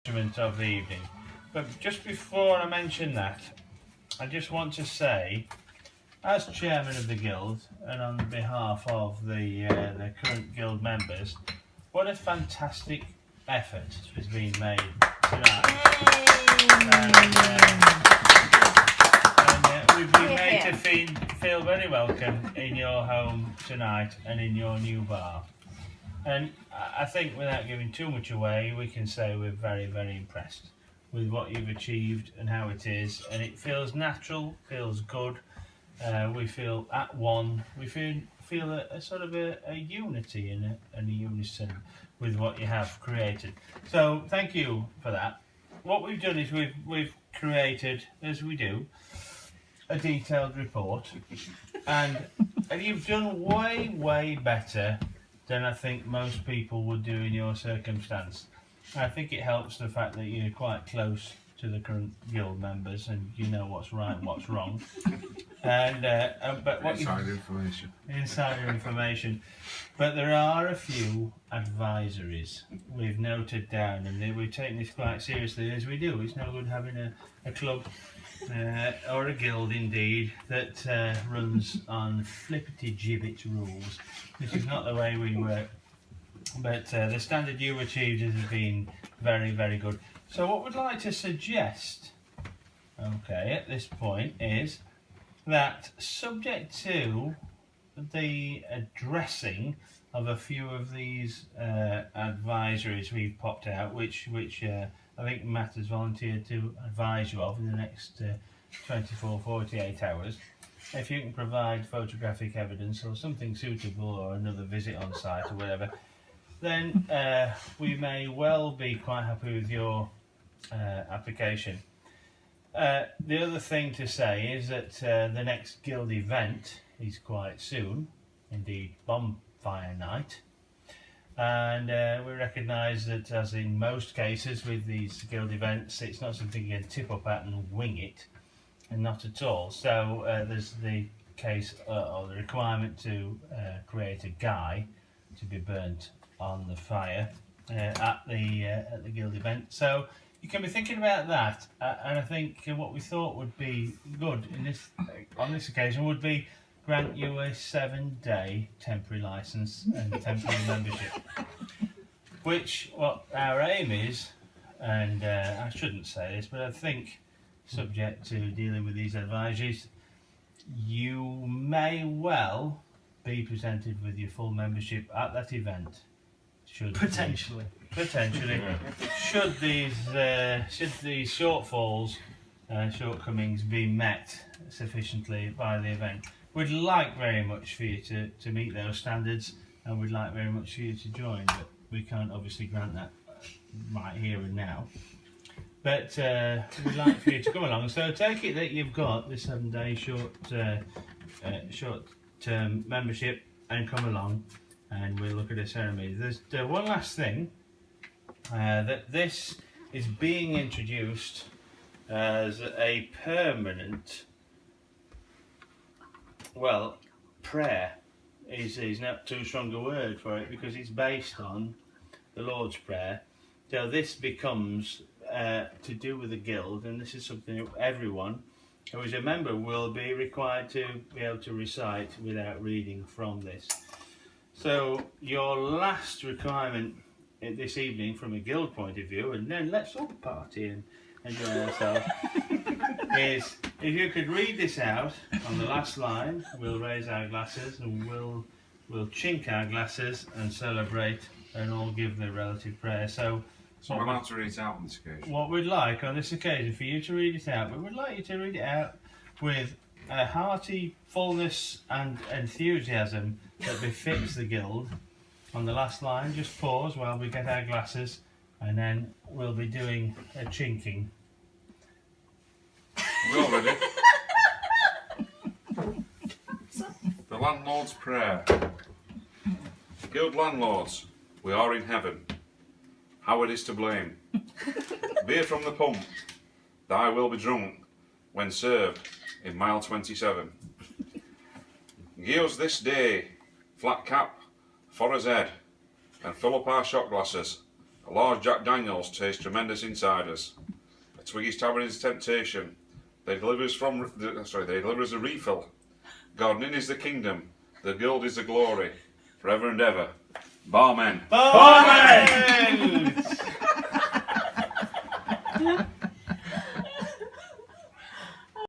of the evening. But just before I mention that, I just want to say, as chairman of the guild and on behalf of the current guild members, what a fantastic effort has been made tonight. And we've been made to feel very welcome in your home tonight and in your new bar. And I think without giving too much away, we can say we're very, very impressed with what you've achieved and how it is. And it feels natural, feels good. We feel at one. We feel a sort of a unity and a unison with what you have created. So thank you for that. What we've done is we've created, as we do, a detailed report, and you've done way better than I think most people would do in your circumstance. I think it helps the fact that you're quite close to the current guild members and you know what's right and what's wrong. And but what insider information. But there are a few advisories we've noted down, and we've taken this quite seriously, as we do. It's no good having a club or a guild indeed that runs on flippity gibbet rules. This is not the way we work. But the standard you achieved has been very, very good. So what we'd like to suggest, okay, at this point is that, subject to the addressing of a few of these advisories we've popped out, which I think Matt has volunteered to advise you of in the next 48 hours. If you can provide photographic evidence or something suitable, or another visit on site or whatever, then we may well be quite happy with your application. The other thing to say is that the next guild event is quite soon, indeed Bonfire Night, and we recognise that, as in most cases with these guild events, it's not something you can tip up at and wing it, and not at all. So there's the case or the requirement to create a guy to be burnt on the fire at the guild event. So you can be thinking about that, and I think what we thought would be good on this occasion would be grant you a 7-day temporary license and temporary membership. Which, what our aim is, and I shouldn't say this, but I think, subject to dealing with these advisories, you may well be presented with your full membership at that event. Potentially. Should these shortfalls, shortcomings be met sufficiently by the event, we'd like very much for you to meet those standards, and we'd like very much for you to join, but we can't obviously grant that right here and now. But we'd like for you to come along. So take it that you've got this 7-day short-term membership and come along, and we'll look at a ceremony. There's one last thing, that this is being introduced as a permanent, well, prayer is not too strong a word for it, because it's based on the Lord's Prayer. So this becomes to do with the guild, and this is something that everyone who is a member will be required to be able to recite without reading from this. So your last requirement this evening from a guild point of view, and then let's all party and enjoy ourselves, is if you could read this out on the last line. We'll raise our glasses and we'll chink our glasses and celebrate and all give the relative prayer. So we're allowed to read it out on this occasion. What we'd like on this occasion for you to read it out, we would like you to read it out with a hearty fullness and enthusiasm that befits the guild. On the last line, just pause while we get our glasses, and then we'll be doing a chinking. We're all ready. The Landlord's Prayer. Guild landlords, we are in heaven. Howard is to blame. Beer from the pump, thy will be drunk when served in mile 27. Give us this day flat cap for us head, and fill up our shot glasses A large Jack Daniels tastes tremendous insiders. A Twiggy's Tavern is temptation. They deliver us a refill. Gardening is the kingdom. The guild is the glory. Forever and ever. Barmen. Barmen!